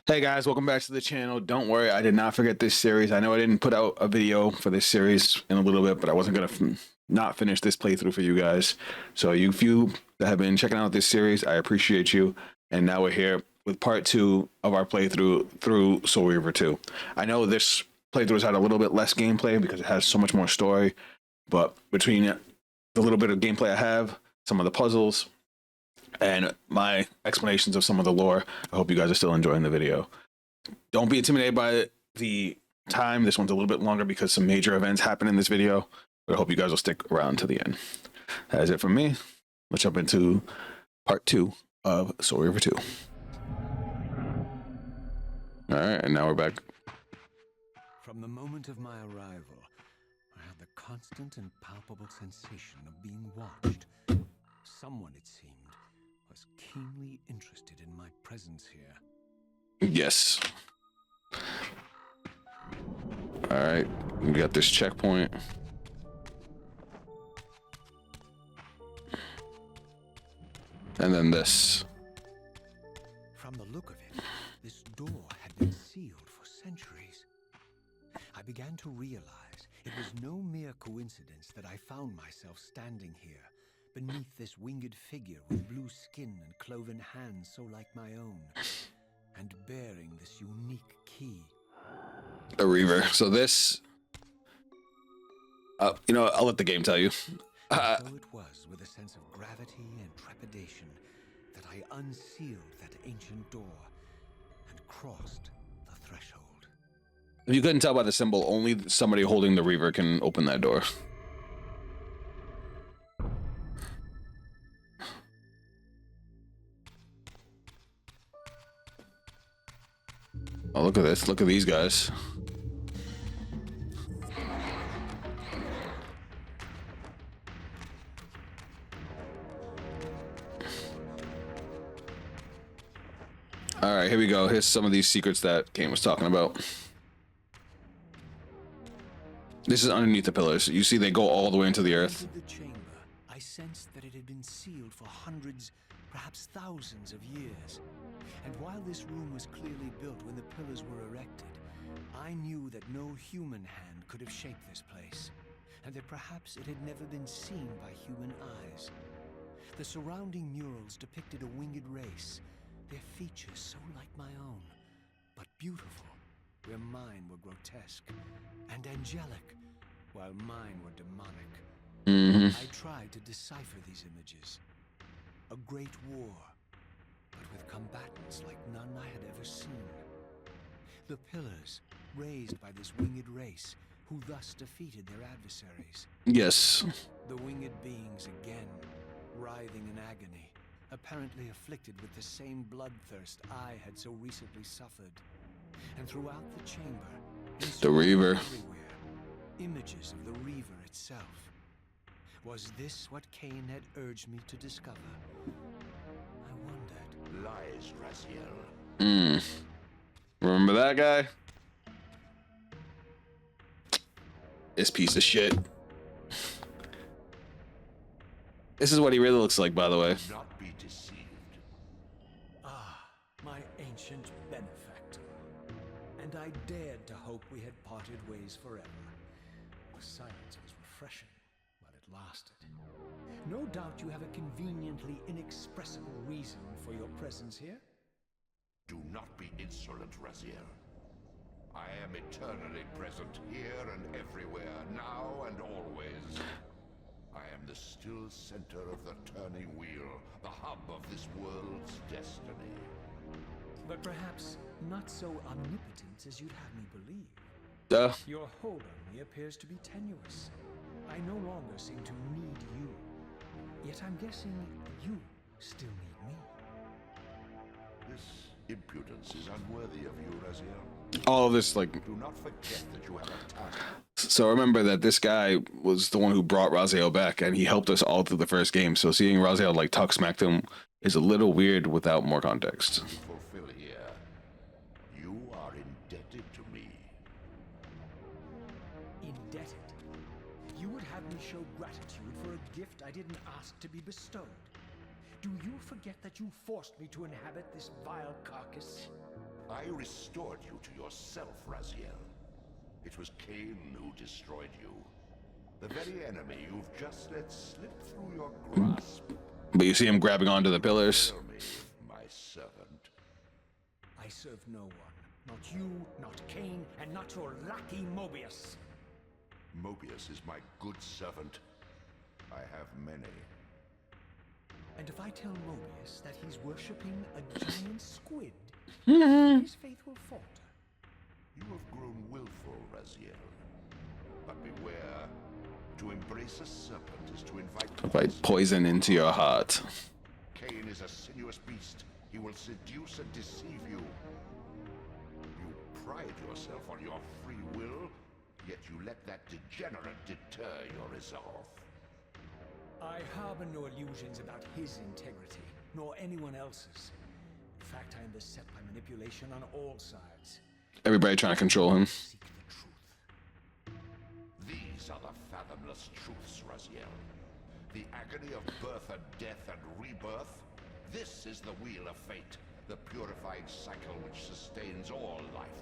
Hey guys, welcome back to the channel. Don't worry, I did not forget this series. I know I didn't put out a video for this series in a little bit, but I wasn't gonna not finish this playthrough for you guys. So you few that have been checking out this series, I appreciate you. And now we're here with part 2 of our playthrough through Soul Reaver 2. I know this playthrough has had a little bit less gameplay because it has so much more story, but between the little bit of gameplay I have, some of the puzzles, and my explanations of some of the lore, I hope you guys are still enjoying the video. Don't be intimidated by the time. This one's a little bit longer because some major events happen in this video, but I hope you guys will stick around to the end. That is it from me. Let's jump into part 2 of Soul Reaver 2. All right, and now we're back. From the moment of my arrival, I had the constant and palpable sensation of being watched. Someone, it seemed, was keenly interested in my presence here. Yes. All right, we got this checkpoint. And then this. From the look of it, this door had been sealed for centuries. I began to realize it was no mere coincidence that I found myself standing here, beneath this winged figure with blue skin and cloven hands so like my own, and bearing this unique key. A Reaver. So this, you know, I'll let the game tell you. So it was with a sense of gravity and trepidation that I unsealed that ancient door and crossed the threshold. If you couldn't tell by the symbol, only somebody holding the Reaver can open that door. Oh, look at this. Look at these guys. All right, here we go. Here's some of these secrets that Kain was talking about. This is underneath the pillars. You see they go all the way into the earth. In the chamber, I sensed that it had been sealed for hundreds, perhaps thousands of years. And while this room was clearly built when the pillars were erected, I knew that no human hand could have shaped this place, and that perhaps it had never been seen by human eyes. The surrounding murals depicted a winged race, their features so like my own, but beautiful, where mine were grotesque, and angelic, while mine were demonic. I tried to decipher these images. A great war, but with combatants like none I had ever seen. The pillars, raised by this winged race, who thus defeated their adversaries. Yes. The winged beings again, writhing in agony, apparently afflicted with the same bloodthirst I had so recently suffered. And throughout the chamber, The Reaver. everywhere, images of the Reaver itself. Was this what Kain had urged me to discover? I wondered. Lies, Raziel. Remember that guy? This piece of shit. This is what he really looks like, by the way. Do not be deceived. Ah, my ancient benefactor. And I dared to hope we had parted ways forever. The silence was refreshing, but it lasted. No doubt you have a conveniently inexpressible reason for your presence here. Do not be insolent, Raziel. I am eternally present here and everywhere, now and always. I am the still center of the turning wheel, the hub of this world's destiny. But perhaps not so omnipotent as you'd have me believe. Duh. Your hold on me appears to be tenuous. I no longer seem to need you. Yet I'm guessing you still need me. This impudence is unworthy of you, Raziel. All of this, like, Do not forget that you have a task. so remember that this guy was the one who brought Raziel back, and he helped us all through the first game. So seeing Raziel like talk smack to him is a little weird without more context. To fulfill here. You are indebted to me. Indebted. You would have me show gratitude for a gift I didn't ask to be bestowed. Do you forget that you forced me to inhabit this vile carcass? I restored you to yourself, Raziel. It was Kain who destroyed you. The very enemy you've just let slip through your grasp. But you see him grabbing onto the pillars. Tell me, my servant. I serve no one. Not you, not Kain, and not your lackey Mobius. Mobius is my good servant. I have many. And if I tell Mobius that he's worshipping a giant squid, his faith will falter. You have grown willful, Raziel. But beware. To embrace a serpent is to invite Poison into your heart. Kain is a sinuous beast. He will seduce and deceive you. You pride yourself on your free will, yet you let that degenerate deter your resolve. I harbor no illusions about his integrity, nor anyone else's. In fact, I am beset by manipulation on all sides. Everybody trying to control him. Seek the truth. These are the fathomless truths, Raziel. The agony of birth and death and rebirth. This is the wheel of fate, the purifying cycle which sustains all life.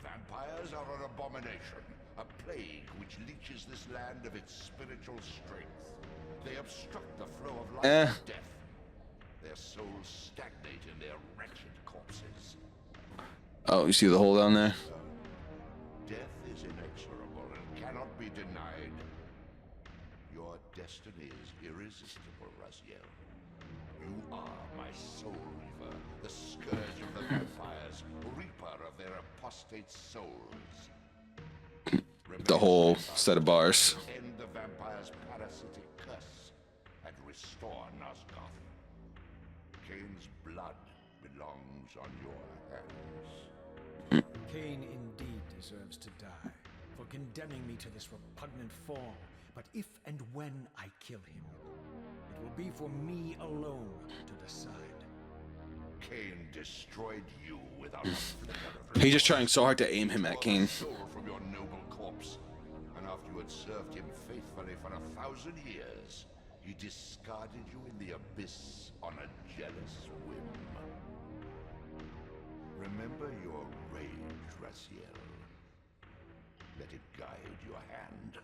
Vampires are an abomination, a plague which leeches this land of its spiritual strength. They obstruct the flow of life and death. Their souls stagnate in their wretched corpses. Oh, you see the hole down there? Death is inexorable and cannot be denied. Your destiny is irresistible, Raziel. You are my Soul Reaver, the scourge of the vampires, reaper of their apostate souls. The whole set of bars. End the vampire's parasitic curse and restore Nosgoth. Kain's blood belongs on your hands. Kain indeed deserves to die for condemning me to this repugnant form. But if and when I kill him, it will be for me alone to decide. Kain destroyed you without a flicker of He's just trying so hard to aim him at Kain. soul from your noble corpse. And after you had served him faithfully for 1,000 years, he discarded you in the abyss on a jealous whim. Remember your rage, Raziel. Let it guide your hand.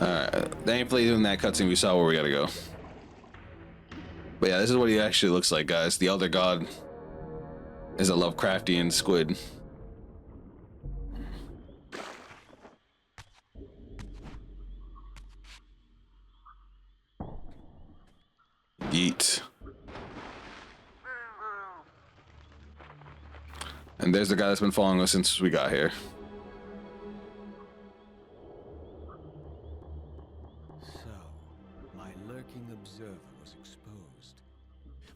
Alright, thankfully in that cutscene we saw where we gotta go. But yeah, this is what he actually looks like, guys. The Elder God is a Lovecraftian squid. Yeet. And there's the guy that's been following us since we got here. Observer was exposed.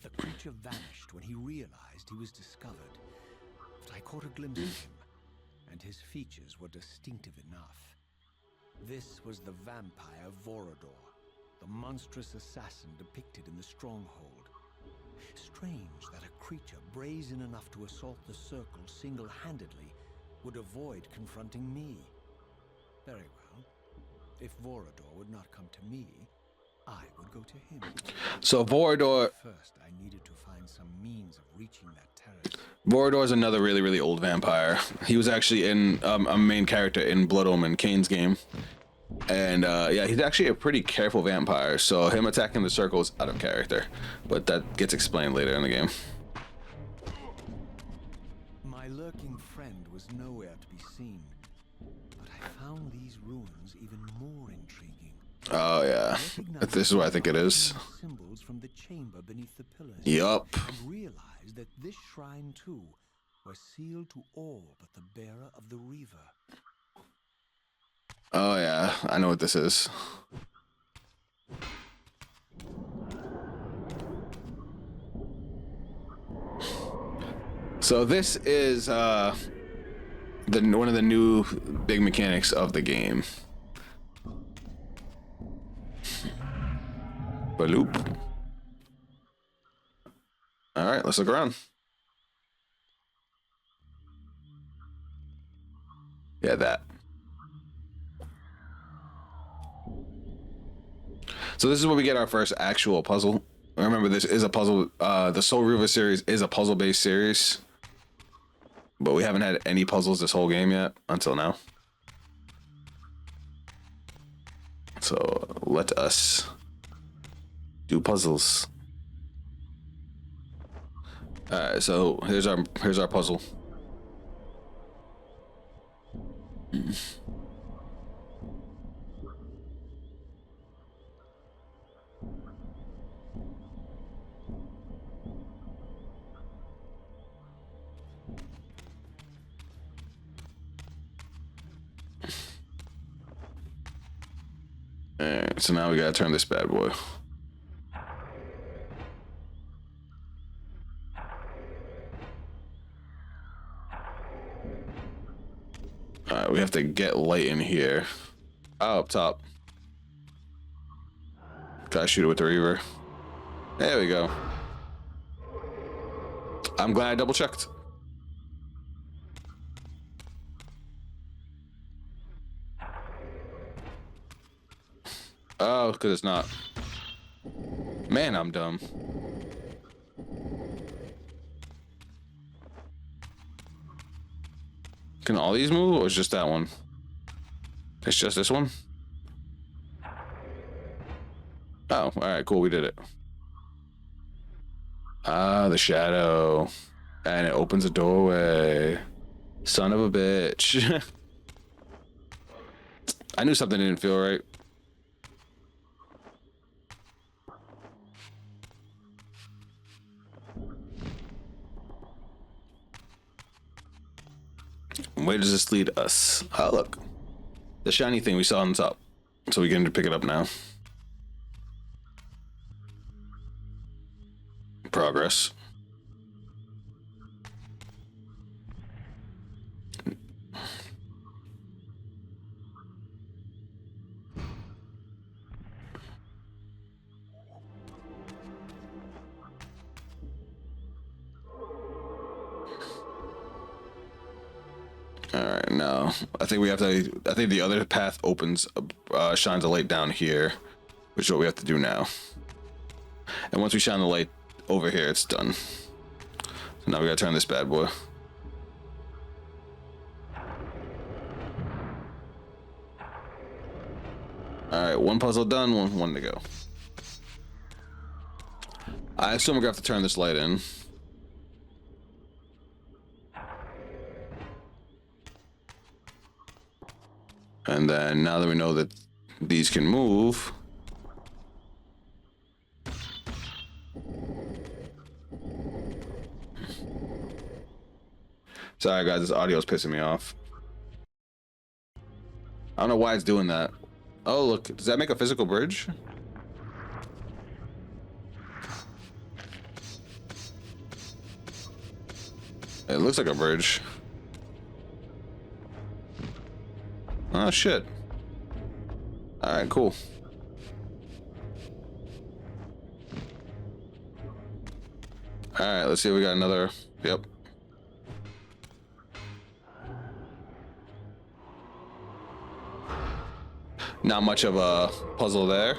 The creature vanished when he realized he was discovered. But I caught a glimpse of him, and his features were distinctive enough. This was the vampire Vorador, the monstrous assassin depicted in the stronghold. Strange that a creature brazen enough to assault the circle single-handedly would avoid confronting me. Very well. If Vorador would not come to me, I would go to him. So Vorador... First, I needed to find some means of reaching that terrace. Vorador is another really, really old vampire. He was actually in a main character in Blood Omen, Kain's game. And yeah, he's actually a pretty careful vampire, so him attacking the circle is out of character. But that gets explained later in the game. My lurking friend was nowhere to be seen, but I found these ruins even more intriguing. Oh yeah, this is what I think it is. Symbols from the chamber beneath the pillars. Yup. And realized that this shrine too was sealed to all but the bearer of the Reaver. Oh yeah, I know what this is. So this is one of the new big mechanics of the game. Baloop. All right, let's look around. Yeah, that. So this is where we get our first actual puzzle. Remember, this is a puzzle. The Soul Reaver series is a puzzle-based series, but we haven't had any puzzles this whole game yet until now. So let us do puzzles. All right, so here's our puzzle. All right, so now we gotta turn this bad boy. All right, we have to get light in here. Oh, up top. Gotta shoot it with the Reaver. There we go. I'm glad I double checked. Oh, because it's not. Man, I'm dumb. Can all these move, or is just that one? It's just this one? Oh, all right, cool, we did it. Ah, the shadow. And it opens a doorway. Son of a bitch. I knew something didn't feel right. Where does this lead us? Oh, look. The shiny thing we saw on the top. So we can pick it up now. Progress. All right, now I think we have to. I think the other path opens, shines a light down here, which is what we have to do now. And once we shine the light over here, it's done. So now we gotta turn this bad boy. All right, one puzzle done, one to go. I assume we're gonna have to turn this light in. And then now that we know that these can move. Sorry guys, this audio is pissing me off. I don't know why it's doing that. Oh look, does that make a physical bridge? It looks like a bridge. Oh shit. Alright, cool. Alright, let's see if we got another. Yep. Not much of a puzzle there.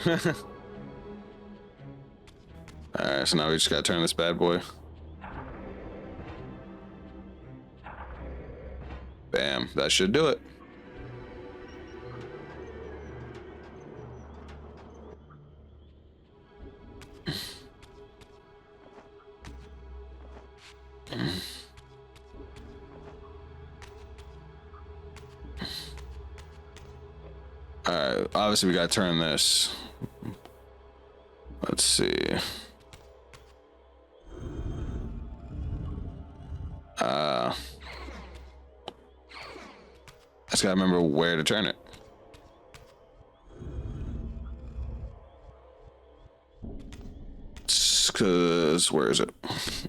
Alright, so now we just gotta turn this bad boy. Bam, that should do it. Alright, obviously we gotta turn this. Let's see. I just gotta remember where to turn it. Cause where is it?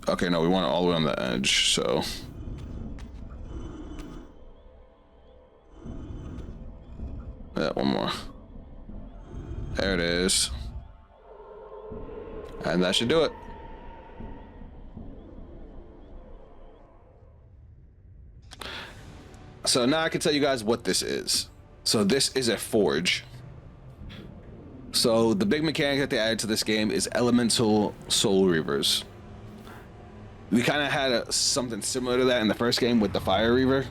Okay, no, we want it all the way on the edge, so. Yeah, one more. There it is. And that should do it. So now I can tell you guys what this is. So this is a forge. So the big mechanic that they added to this game is elemental Soul Reavers. We kind of had something similar to that in the first game with the Fire Reaver,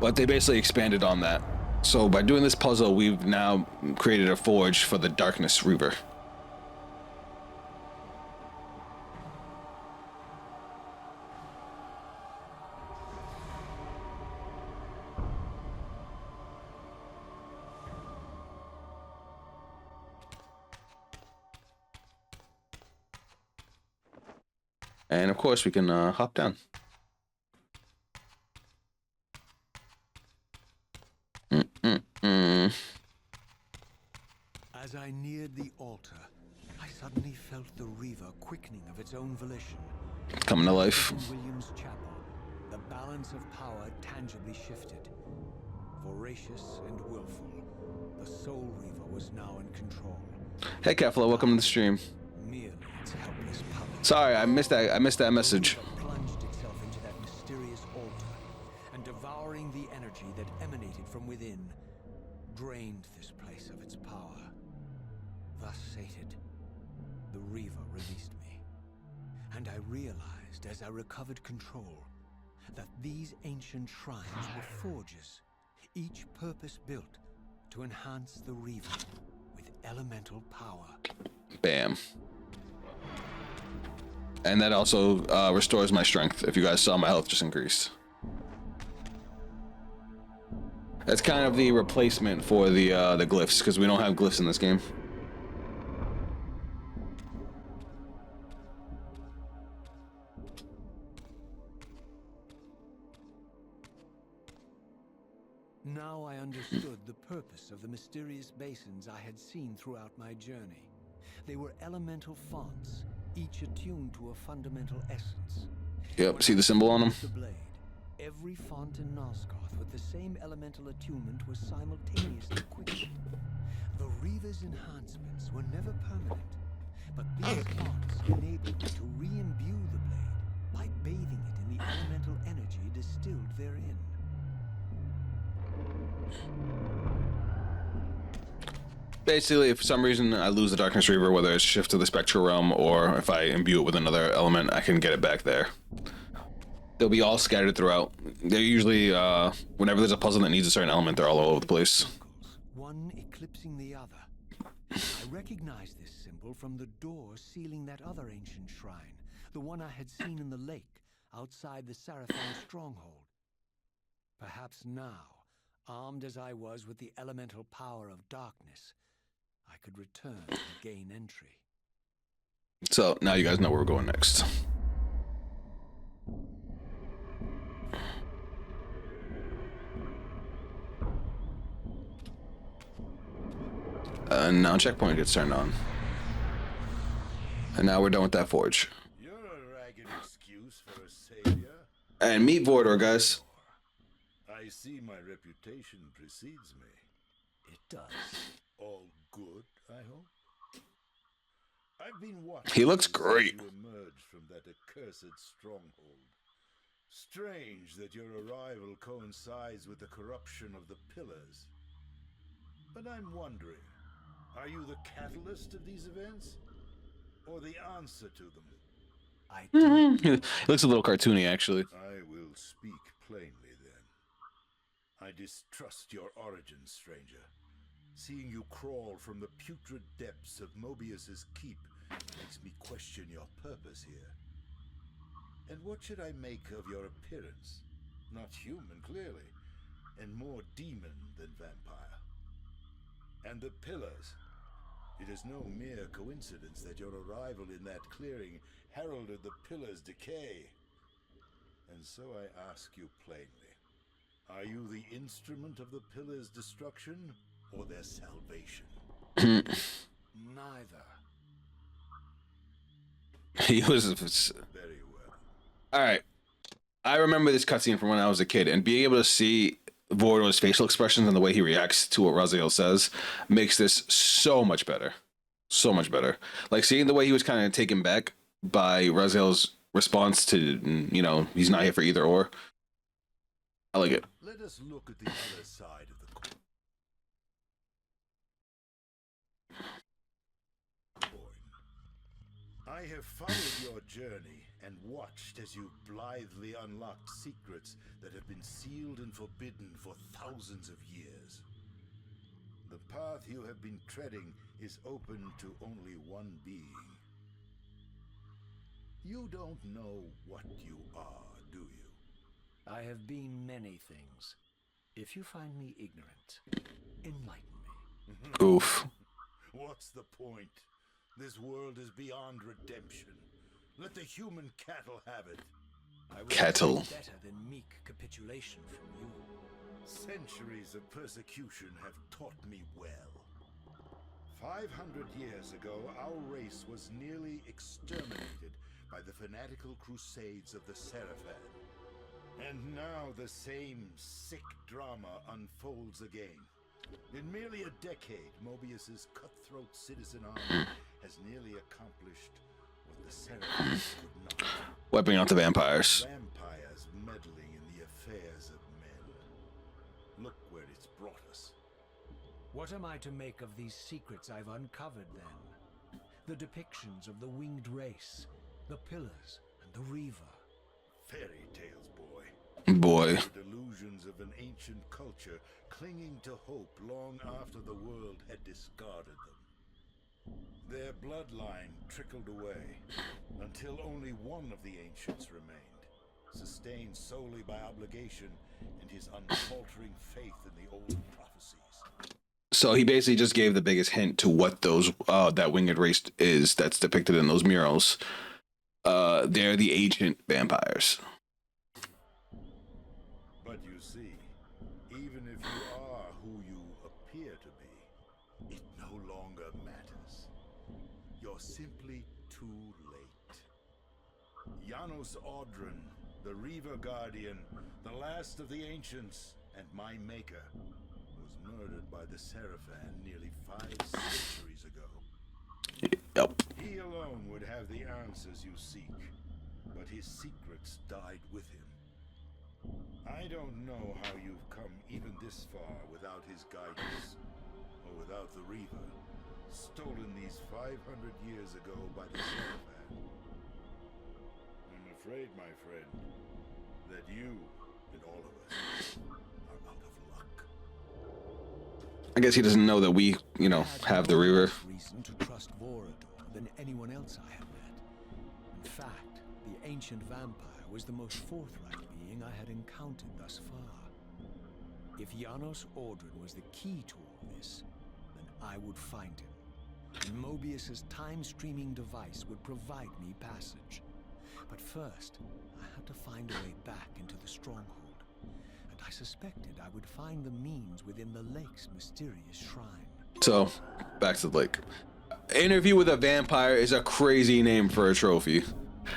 but they basically expanded on that. So by doing this puzzle, we've now created a forge for the Darkness Reaver. And of course, we can hop down. As I neared the altar, I suddenly felt the Reaver quickening of its own volition. Coming to life. In William's chapel, the balance of power tangibly shifted. Voracious and willful, the Soul Reaver was now in control. Hey, Kefla, welcome to the stream. Merely its helpless puppet. Sorry, I missed that. I missed that message. Plunged itself into that mysterious altar, and devouring the energy that emanated from within, drained this place of its power. Thus sated, the Reaver released me, and I realized as I recovered control that these ancient shrines were forges, each purpose-built to enhance the Reaver with elemental power. Bam. And that also restores my strength. If you guys saw, my health just increased. That's kind of the replacement for the glyphs, because we don't have glyphs in this game. Now I understood the purpose of the mysterious basins I had seen throughout my journey. They were elemental fonts, each attuned to a fundamental essence. Yep, see the symbol on them? The blade. Every font in Nosgoth with the same elemental attunement was simultaneously quickened. The Reaver's enhancements were never permanent, but these fonts enabled me to re-imbue the blade by bathing it in the elemental energy distilled therein. Basically, if for some reason I lose the Darkness Reaver, whether it's shift to the Spectral Realm or if I imbue it with another element, I can get it back there. They'll be all scattered throughout. They're usually, whenever there's a puzzle that needs a certain element, they're all over the place. One eclipsing the other. I recognize this symbol from the door sealing that other ancient shrine, the one I had seen in the lake outside the Seraphim stronghold. Perhaps now, armed as I was with the elemental power of darkness, I could return and gain entry. So now you guys know where we're going next. And now checkpoint gets turned on. And now we're done with that forge. You're a ragged excuse for a savior. And meet Vordor, guys. I see my reputation precedes me. It does. All good, I hope. I've been watching. He looks great. You emerge from that accursed stronghold. Strange that your arrival coincides with the corruption of the pillars. But I'm wondering, are you the catalyst of these events? Or the answer to them? I do. It looks a little cartoony, actually. I will speak plainly then. I distrust your origins, stranger. Seeing you crawl from the putrid depths of Mobius's keep makes me question your purpose here. And what should I make of your appearance? Not human, clearly, and more demon than vampire. And the pillars. It is no mere coincidence that your arrival in that clearing heralded the pillars' decay. And so I ask you plainly, are you the instrument of the pillars' destruction or their salvation? Neither. He was... Very well. Alright. I remember this cutscene from when I was a kid, and being able to see Vordor's facial expressions and the way he reacts to what Raziel says makes this so much better. So much better. Like seeing the way he was kind of taken back by Raziel's response to, you know, he's not here for either or. I like it. Let us look at the other side of the coin. I have followed your journey and watched as you blithely unlocked secrets that have been sealed and forbidden for thousands of years. The path you have been treading is open to only one being. You don't know what you are, do you? I have been many things. If you find me ignorant, enlighten me. Oof. What's the point? This world is beyond redemption. Let the human cattle have it. I will Cattle. do better than meek capitulation from you. Centuries of persecution have taught me well. 500 years ago, our race was nearly exterminated by the fanatical crusades of the Seraphim. And now the same sick drama unfolds again. In merely a decade, Mobius's cutthroat citizen army has nearly accomplished what the Seraphim could not. Wiping out the vampires. Vampires meddling in the affairs of men. Look where it's brought us. What am I to make of these secrets I've uncovered, then? The depictions of the winged race, the pillars, and the Reaver. Fairy tales, boy. Boy. The delusions of an ancient culture clinging to hope long after the world had discarded them. Their bloodline trickled away until only one of the ancients remained, sustained solely by obligation and his unfaltering faith in the old prophecies. So he basically just gave the biggest hint to what those that winged race is that's depicted in those murals. They're the ancient vampires. But you see, even if you are who you appear to be, it no longer matters. You're simply too late. Janos Audron, the Reaver Guardian, the last of the ancients, and my maker, was murdered by the Seraphim nearly 5 centuries ago. Yep. He alone would have the answers you seek, but his secrets died with him. I don't know how you've come even this far without his guidance, or without the Reaver, stolen these 500 years ago by the Seraphim. I'm afraid, my friend, that you and all of us are out of luck. I guess he doesn't know that we, you know, have the Reaver. Reason to trust Vorador than anyone else I have met. In fact, the ancient vampire was the most forthright being I had encountered thus far. If Janos Audron was the key to all this, then I would find him. And Mobius's time-streaming device would provide me passage. But first, I had to find a way back into the stronghold. And I suspected I would find the means within the lake's mysterious shrine. So, back to the lake. Interview with a Vampire is a crazy name for a trophy.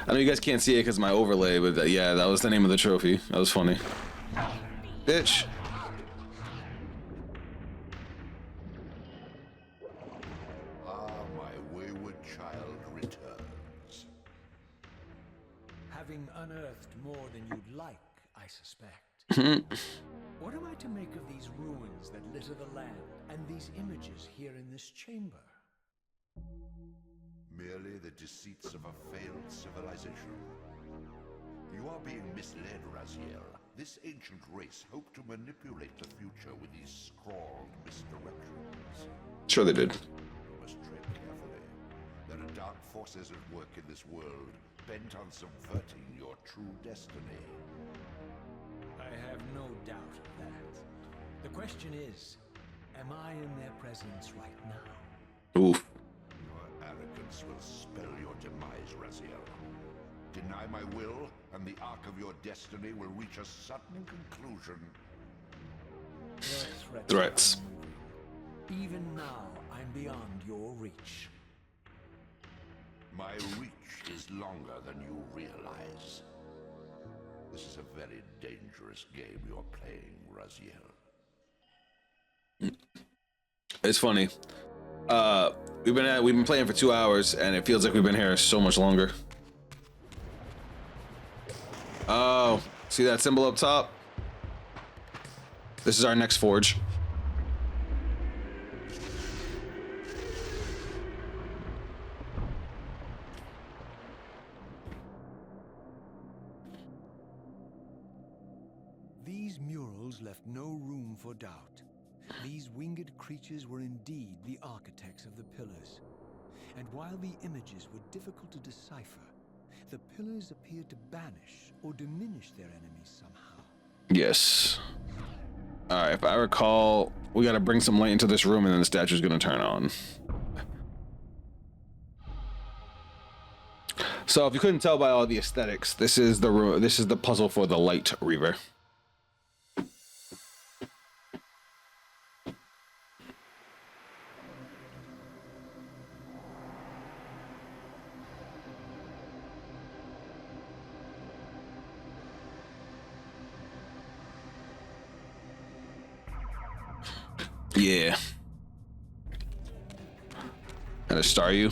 I know you guys can't see it because of my overlay, but yeah, that was the name of the trophy. That was funny. Bitch. Ah, my wayward child returns. Having unearthed more than you'd like, I suspect. What am I to make of these ruins that litter the land, and these images here in this chamber? Merely the deceits of a failed civilization. You are being misled, Raziel. This ancient race hoped to manipulate the future with these scrawled misdirections. Sure they did. You must tread carefully. There are dark forces at work in this world, bent on subverting your true destiny. I have no doubt of that. The question is, am I in their presence right now? Oof. Your arrogance will spell your demise, Raziel. Deny my will, and the arc of your destiny will reach a sudden conclusion. Your Threats. Even now, I'm beyond your reach. My reach is longer than you realize. This is a very dangerous game you're playing, Raziel. It's funny. We've been playing for 2 hours, and it feels like we've been here so much longer. Oh, see that symbol up top? This is our next forge. These murals left no room for doubt. These winged creatures were indeed the architects of the pillars. And while the images were difficult to decipher, the pillars appeared to banish or diminish their enemies somehow. Yes. All right, if I recall, we got to bring some light into this room and then the statue's going to turn on. So if you couldn't tell by all the aesthetics, this is the room, this is the puzzle for the Light Reaver. Yeah. Gotta star you.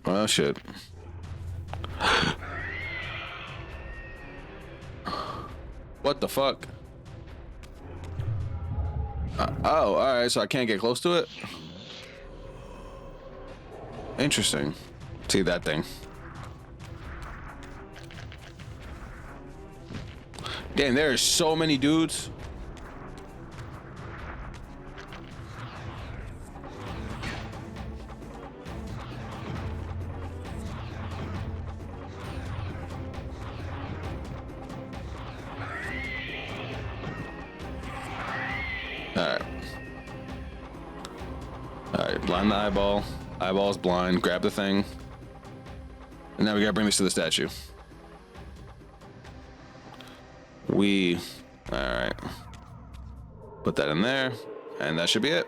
Oh shit. What the fuck? Oh, alright, so I can't get close to it? Interesting. See that thing. Damn, there are so many dudes. Alright. Alright, blind the eyeball. Eyeball's blind. Grab the thing. And now we gotta bring this to the statue. Alright. Put that in there, and that should be it.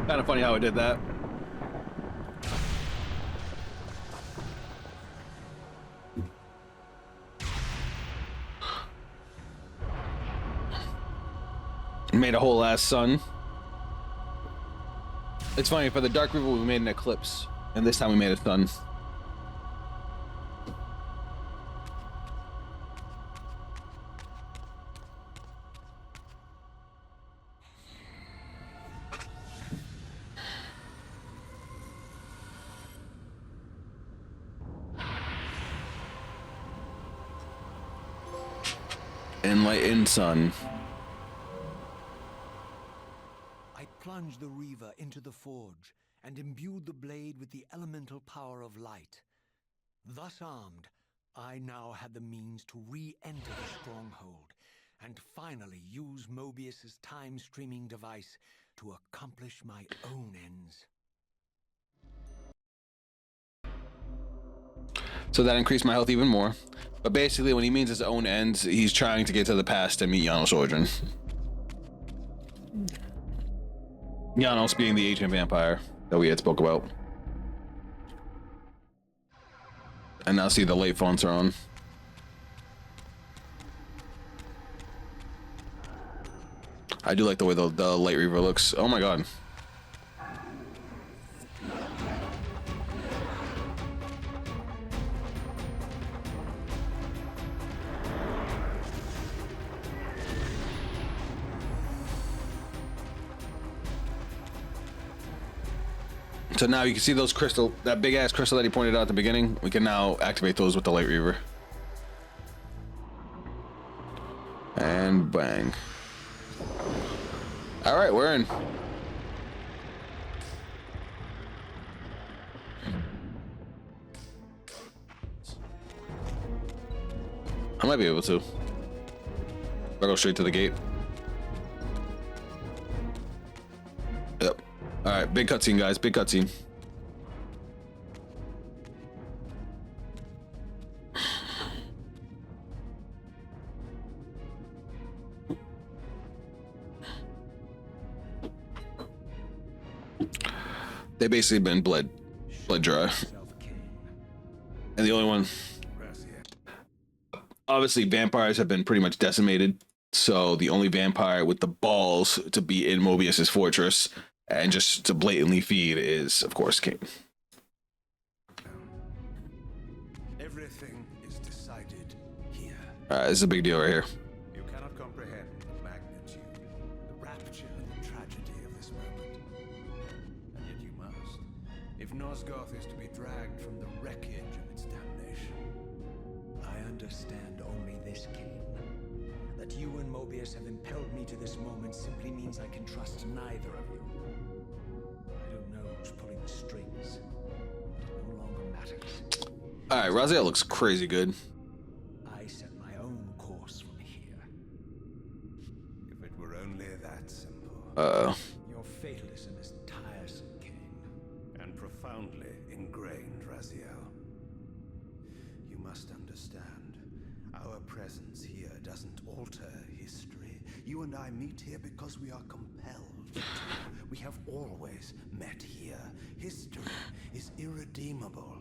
Kind of funny how I did that. Made a whole ass sun. It's funny, for the Dark Reaver we made an eclipse, and this time we made a sun. Enlightened sun. I plunged the Reaver into the forge and imbued the blade with the elemental power of light. Thus armed, I now had the means to re-enter the stronghold and finally use Mobius's time-streaming device to accomplish my own ends. So that increased my health even more. But basically, when he means his own ends, he's trying to get to the past and meet Janos Origin. Janos being the ancient vampire that we had spoke about. And now see the late fonts are on. I do like the way the Light Reaver looks. Oh my god. So now you can see those crystal, that big ass crystal that he pointed out at the beginning. We can now activate those with the Light Reaver. And bang. All right, we're in. I might be able to. I'll go straight to the gate. Yep. All right, big cutscene, guys. Big cutscene. They basically been bled dry, and the only one, obviously, vampires have been pretty much decimated. So the only vampire with the balls to be in Mobius's fortress and just to blatantly feed is, of course, Kain. Everything is decided here. This is a big deal right here. You cannot comprehend the magnitude, the rapture, and the tragedy of this moment. And yet you must. If Nosgoth is to be dragged from the wreckage of its damnation, I understand only this, Kain. That you and Mobius have impelled me to this moment simply means I can trust neither of you. I don't know who's pulling the strings. It no longer matters. All right, Raziel looks crazy good. I set my own course from here. If it were only that simple. Your fatalism is tiresome, Kain, and profoundly ingrained, Raziel. You must understand, our presence here doesn't alter history. You and I meet here because we are compelled to. We have always met here. History is irredeemable.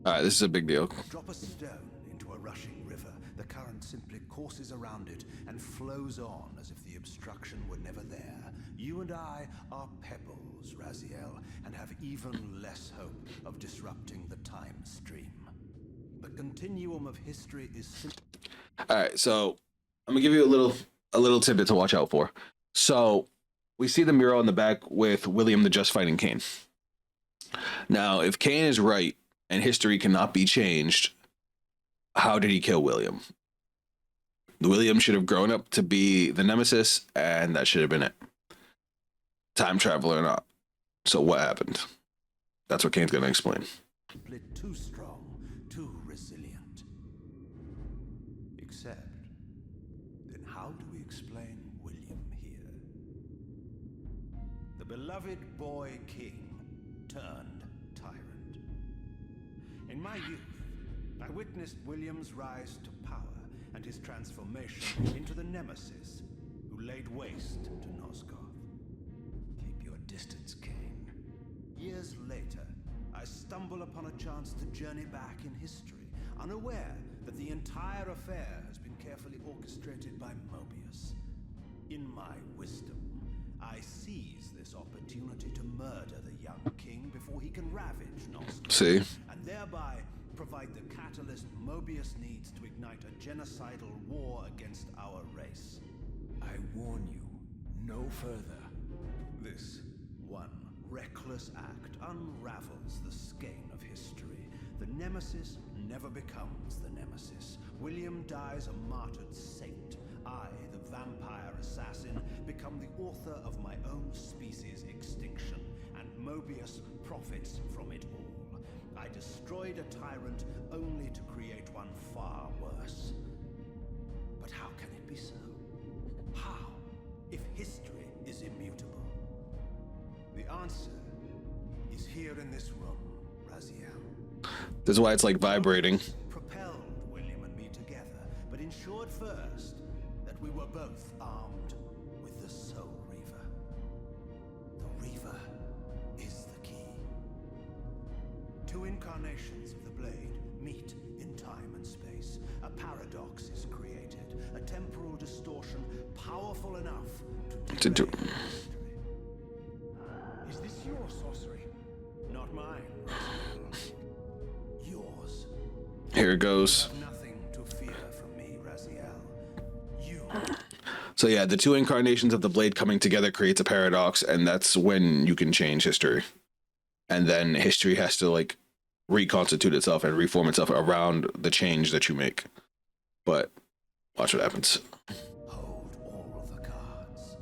All right, this is a big deal. Drop a stone into a rushing river. The current simply courses around it and flows on as if the obstruction were never there. You and I are pebbles, Raziel, and have even less hope of disrupting the time stream. The continuum of history is All right, so I'm gonna give you a little tidbit to watch out for. So we see the mural in the back with William the Just fighting Kain. Now, if Kain is right and history cannot be changed, how did he kill William? William should have grown up to be the nemesis, and that should have been it. Time travel or not. So what happened? That's what Kane's gonna explain. too strong, too resilient. Except, then how do we explain William here? The beloved boy king turned tyrant. In my youth, I witnessed William's rise to power and his transformation into the nemesis who laid waste to Nosgoth. Keep your distance, Kain. Years later, I stumble upon a chance to journey back in history, unaware that the entire affair has been carefully orchestrated by Mobius. In my wisdom, I seize this opportunity to murder the young king before he can ravage Nosgoth. See? And thereby provide the catalyst Mobius needs to ignite a genocidal war against our race. I warn you, no further. This one reckless act unravels the skein of history. The nemesis never becomes the nemesis. William dies a martyred saint. I, the vampire assassin, become the author of my own species' extinction, and Mobius profits from it all. I destroyed a tyrant only to create one far worse. But how can it be so? How, if history is immutable? The answer is here in this room, Raziel. This is why it's like vibrating. Propelled William and me together, but ensured first that we were both armed with the Soul Reaver. The Reaver is the key. Two incarnations of the blade meet in time and space. A paradox is created, a temporal distortion powerful enough to do. derail history. Is this your sorcery? Not mine, Raziel. Yours. Here it goes. You have nothing to fear from me, Raziel. You. So yeah, the two incarnations of the blade coming together creates a paradox, and that's when you can change history. And then history has to like reconstitute itself and reform itself around the change that you make. But watch what happens. Hold all the cards.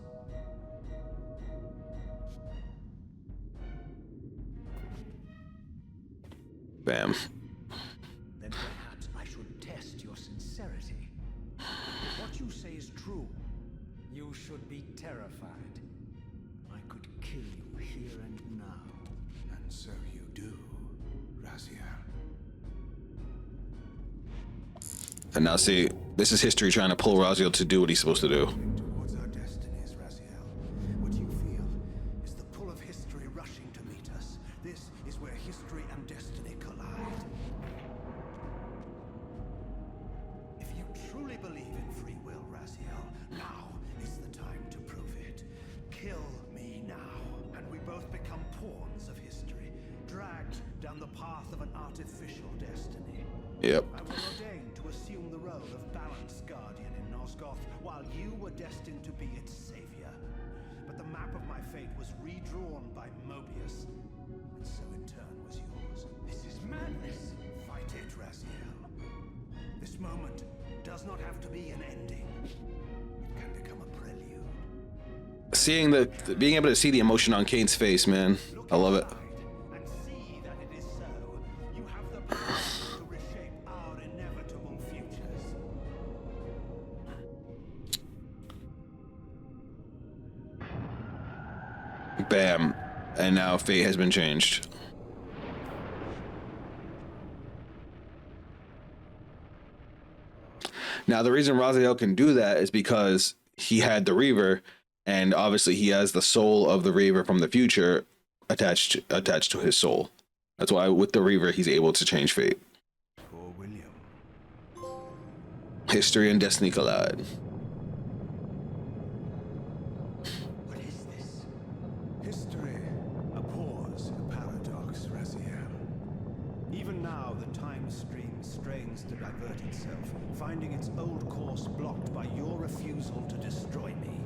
Bam. Then perhaps I should test your sincerity. If what you say is true, you should be terrified. I could kill you here and now. And so you do, Raziel. And now see, this is history trying to pull Raziel to do what he's supposed to do. Towards our destinies, Raziel. What you feel is the pull of history rushing to meet us. This is where history and destiny collide. If you truly believe in free will, Raziel, now is the time to prove it. Kill me now, and we both become pawns of history, dragged down the path of an artificial destiny. Yep. I was ordained to assume the role of Balance Guardian in Nosgoth, while you were destined to be its savior. But the map of my fate was redrawn by Mobius, and so in turn was yours. This is madness. Fight it, Raziel. This moment does not have to be an ending. It can become a prelude. Seeing being able to see the emotion on Kane's face, man, I love it. And see that it is so. You have the power to reshape our inevitable futures. Bam. And now fate has been changed. Now, the reason Raziel can do that is because he had the Reaver, and obviously he has the soul of the Reaver from the future attached to his soul. That's why with the Reaver, he's able to change fate. Poor William. History and destiny collide. What is this? History abhors a paradox, Raziel. Even now, the time stream strains to divert itself, finding its old course blocked by your refusal to destroy me.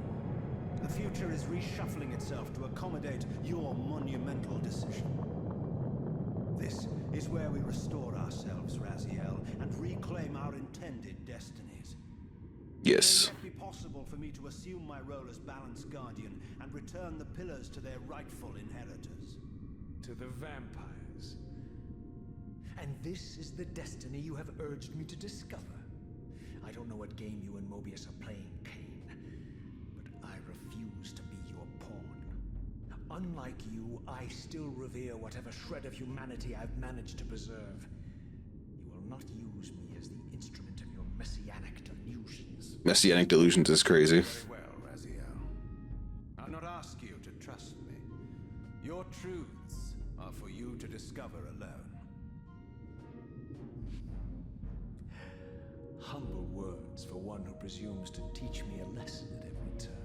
The future is reshuffling itself to accommodate your monumental decision. This is where we restore ourselves, Raziel, and reclaim our intended destinies. Yes. It may yet be possible for me to assume my role as Balance Guardian and return the pillars to their rightful inheritors. To the vampires. And this is the destiny you have urged me to discover. I don't know what game you and Mobius are playing, Kain, but I refuse to be your pawn. Unlike you, I still revere whatever shred of humanity I've managed to preserve. You will not use me as the instrument of your messianic delusions. Messianic delusions is crazy. Very well, Raziel. I'll not ask you to trust me. Your truths are for you to discover alone. Humble words for one who presumes to teach me a lesson at every turn.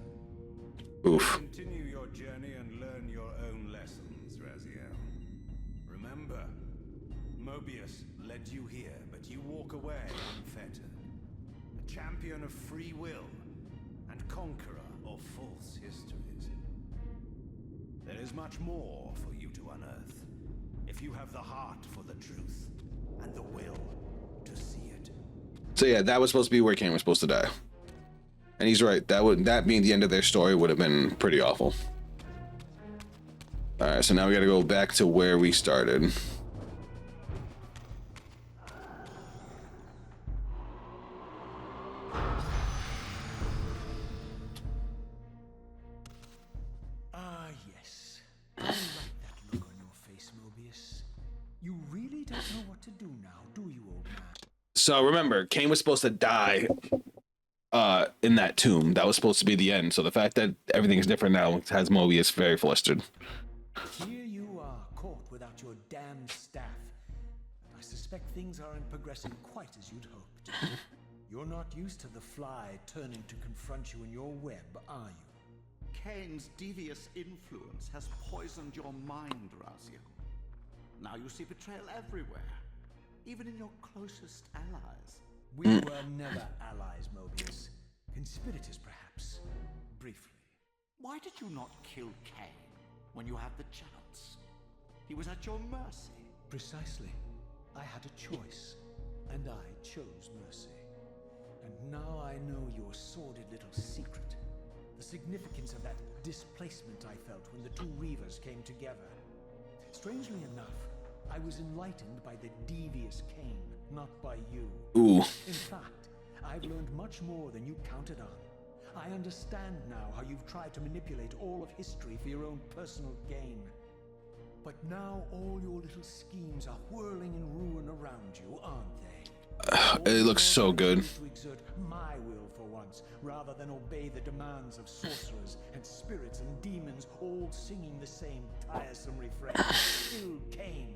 Oof. Continue your journey and learn your own lessons, Raziel. Remember, Mobius led you here, but you walk away unfettered. A champion of free will and conqueror of false histories. There is much more for you to unearth, if you have the heart for the truth and the will to see it. So yeah, that was supposed to be where Kain was supposed to die. And he's right. That being the end of their story would have been pretty awful. All right, so now we got to go back to where we started. Ah, yes. I like that look on your face, Mobius. You really don't know what to do now, do you, old man? So remember, Kain was supposed to die in that tomb. That was supposed to be the end. So the fact that everything is different now has Mobius very flustered. Here you are, caught without your damned staff. And I suspect things aren't progressing quite as you'd hoped. You're not used to the fly turning to confront you in your web, are you? Kain's devious influence has poisoned your mind, Raziel. Now you see betrayal everywhere, even in your closest allies. We were never allies, Mobius. Conspirators, perhaps. Briefly. Why did you not kill Kain when you had the chance? He was at your mercy. Precisely. I had a choice, and I chose mercy. And now I know your sordid little secret. The significance of that displacement I felt when the two Reavers came together. Strangely enough, I was enlightened by the devious Kain, not by you. Ooh. In fact, I've learned much more than you counted on. I understand now how you've tried to manipulate all of history for your own personal gain. But now all your little schemes are whirling in ruin around you, aren't they? It looks so good. To exert my will for once, rather than obey the demands of sorcerers and spirits and demons, all singing the same tiresome refrain. Kill Kain.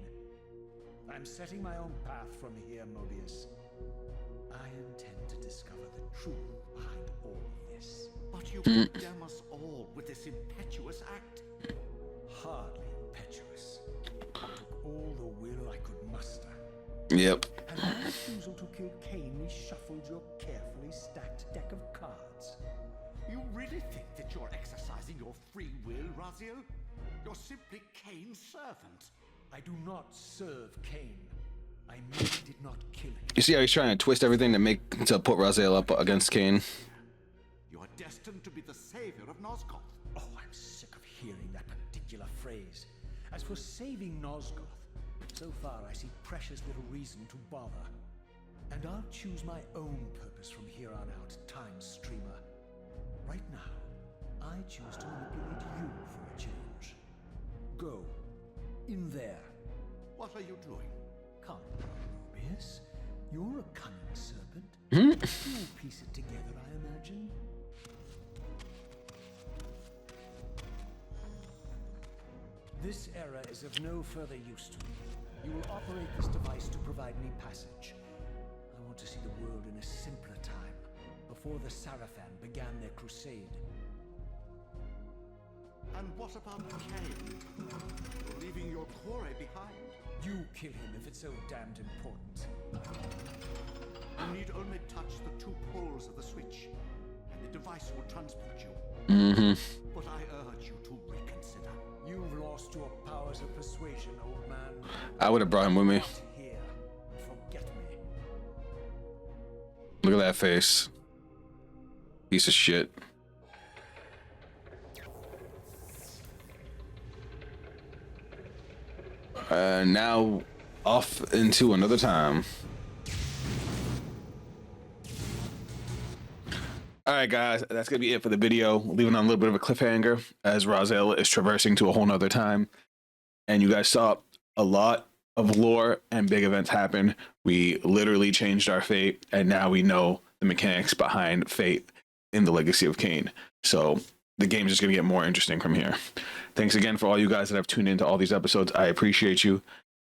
I'm setting my own path from here, Mobius. I intend to discover the truth behind all of this. But you condemn us all with this impetuous act. Hardly impetuous. I took all the will I could muster. Yep. And my refusal to kill Kain reshuffled your carefully stacked deck of cards. You really think that you're exercising your free will, Raziel? You're simply Kain's servant. I do not serve Kain. I merely did not kill him. You see how he's trying to twist everything to put Raziel up against Kain? You are destined to be the savior of Nosgoth. Oh, I'm sick of hearing that particular phrase. As for saving Nosgoth, so far I see precious little reason to bother. And I'll choose my own purpose from here on out, Time Streamer. Right now, I choose to manipulate you for a change. Go. In there. What are you doing? Come, Mobius. You're a cunning serpent. You'll piece it together, I imagine. This era is of no further use to me. You will operate this device to provide me passage. I want to see the world in a simpler time, before the Sarafan began their crusade. And what about Kain? You're leaving your quarry behind. You kill him if it's so damned important. You need only touch the two poles of the switch, and the device will transport you. But I urge you to reconsider. You've lost your powers of persuasion, old man. I would have brought him with me. Here, forget me. Look at that face. Piece of shit. Now off into another time. All right, guys, that's gonna be it for the video. Leaving on a little bit of a cliffhanger as Raziel is traversing to a whole nother time. And you guys saw a lot of lore and big events happen. We literally changed our fate, and now we know the mechanics behind fate in the Legacy of Kain. So the game's just gonna get more interesting from here. Thanks again for all you guys that have tuned into all these episodes. I appreciate you,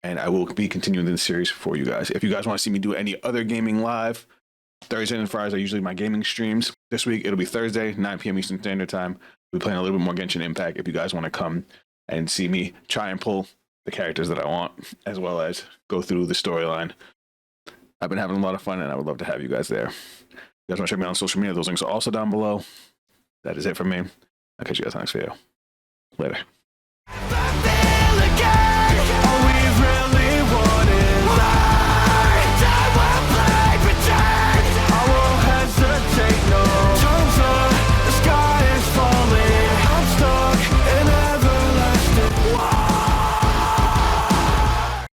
and I will be continuing this series for you guys. If you guys want to see me do any other gaming live, Thursday and Fridays are usually my gaming streams. This week it'll be Thursday, 9 p.m. Eastern Standard Time. We'll be playing a little bit more Genshin Impact if you guys want to come and see me try and pull the characters that I want, as well as go through the storyline. I've been having a lot of fun, and I would love to have you guys there. If you guys want to check me out on social media, those links are also down below. That is it for me. I'll catch you guys next video. Later.